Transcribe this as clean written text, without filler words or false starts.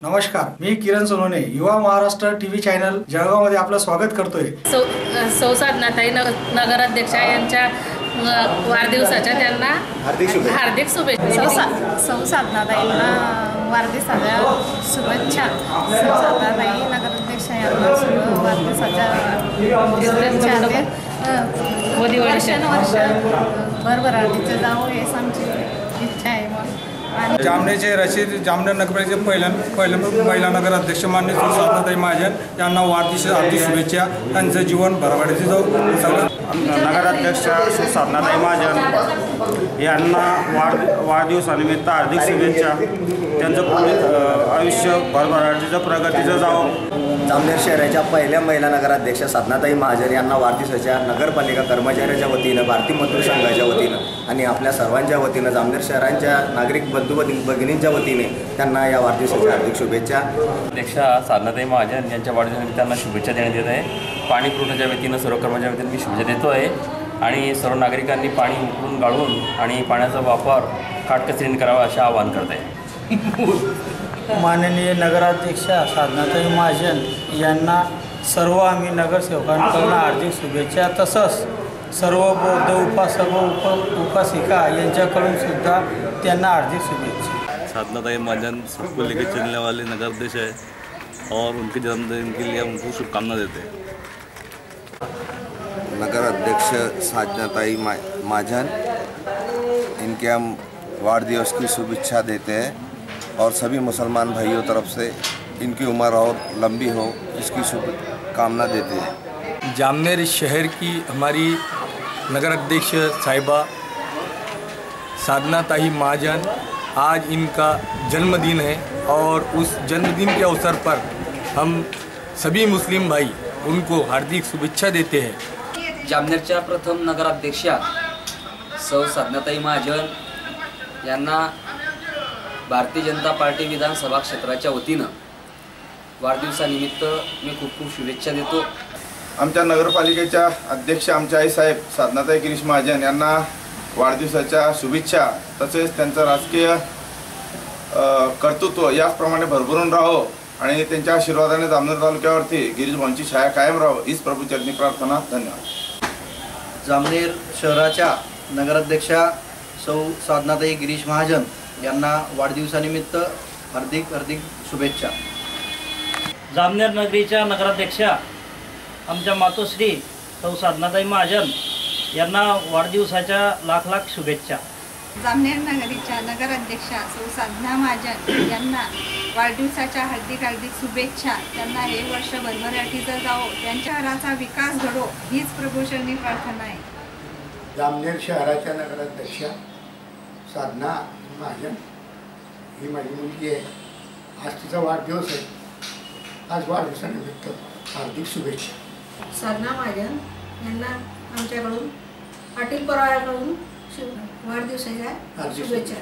नमस्कार, मी किरण सोनवणे, युवा Maharashtra TV channel जळगावमध्ये आपलं स्वागत करतोय। सौ साधनाताई नगराध्यक्षा यांच्या वाढदिवसाच्या त्यांना हार्दिक शुभेच्छा। सौ साधनाताईंना वाढदिवसाच्या शुभेच्छा। सौ साधनाताई नगराध्यक्षा यांना वाढदिवसाच्या शुभेच्छा। भरभराटीचं जावं हेच आमची इच्छा आहे। मग जामनेरचे रशीद जामनेर नगरपालिकेचे पहिल्यांदा महिला नगराध्यक्ष मान्य सौ साधनाताई महाजन यांना वाढदिवसाच्या हार्दिक शुभेच्छा। त्यांचं जीवन भरभराटीचं जाऊ सगळं। नगराध्यक्ष सौ साधनाताई महाजन यांना वाढदिवसानिमित्त हार्दिक शुभेच्छा। त्यांचं पुढील आयुष्य भरभराटीचं प्रगतीचं जावं। जामनेर शहराच्या पहिल्या महिला नगराध्यक्ष साधनाताई महाजन यांना वाढदिवसाच्या नगरपालिका कर्मचाऱ्यांच्या वतीनं, भारतीय मजदूर संघाच्या वतीनं आणि आपल्या सर्वांच्या वतीनं, जामनेर शहरांच्या नागरिक बंधू भगिनींच्या वतीने त्यांना या वाढदिवसाच्या हार्दिक शुभेच्छा। अध्यक्ष साधनाताई महाजन यांच्या वाढदिवसानिमित्त त्यांना शुभेच्छा देण्यात येत आहे। पाणी पुरवठ्याच्या वतीनं सर्व कर्मचाऱ्यांच्या वतीनं मी शुभेच्छा देतो आहे आणि सर्व नागरिकांनी पाणी उकळून गाळून आणि पाण्याचा वापर काटकसरीने करावा असे आवाहन करत आहे। माननीय नगराध्यक्षा साधनाताई महाजन यांना सर्व आम्ही नगरसेवकांकडून हार्दिक शुभेच्छा, तसंच सर्व बौद्ध उपासक व उपासिका यांच्याकडून सुद्धा त्यांना हार्दिक शुभेच्छा। साधनाताई महाजन सबको लेकर चलने वाले नगराध्यक्ष है और उनके जन्मदिन के लिए उनको शुभकामना देते हैं। नगराध्यक्ष साधनाताई महाजन, इनके हम वाढदिवस की शुभेच्छा देते हैं और सभी मुसलमान भाइयों तरफ से इनकी उम्र और लंबी हो इसकी शुभकामना देते हैं। जामनेर शहर की हमारी नगराध्यक्ष साहिबा साधनाताई महाजन, आज इनका जन्मदिन है और उस जन्मदिन के अवसर पर हम सभी मुस्लिम भाई उनको हार्दिक शुभेच्छा देते हैं। जामनेरच्या प्रथम नगराध्यक्षा सौ साधनाताई महाजन यांना भारतीय जनता पार्टी विधानसभा क्षेत्राच्या वतीनं वाढदिवसानिमित्त मी खूप खूप शुभेच्छा देतो। आमच्या नगरपालिकेच्या अध्यक्ष आमच्या आईसाहेब साधनाताई गिरीश महाजन यांना वाढदिवसाच्या शुभेच्छा, तसेच त्यांचं राजकीय कर्तृत्व याचप्रमाणे भरभरून राहो आणि त्यांच्या आशीर्वादाने जामनेर तालुक्यावरती गिरीश भाऊंची छाया कायम राहो हीच प्रभूचरणी प्रार्थना। धन्यवाद। जामनेर शहराच्या नगराध्यक्षा सौ साधनाताई गिरीश महाजन यांना वाढदिवसानिमित्त हार्दिक शुभेच्छा। जामनेर नगरीच्या नगराध्यक्षा आमच्या मातोश्री सौ साधनाताई महाजन यांना वाढदिवसाच्या लाख लाख शुभेच्छा। जामनेर नगरीच्या नगराध्यक्षा सौ साधना महाजन यांना वाढदिवसाच्या हार्दिक शुभेच्छा। त्यांना हे वर्ष भरभराटीचं जावो, त्यांच्या शहराचा विकास घडो हीच प्रभूचरणी प्रार्थना आहे। जामनेर शहराच्या नगराध्यक्षा साधना महाजन ही माझी मुलगी आहे। आज तिचा वाढदिवस आहे। आज वाढदिवसानिमित्त हार्दिक शुभेच्छा। साधना महाजन यांना आमच्याकडून पाटील परिवाराकडून वाढदिवसाच्या शुभेच्छा।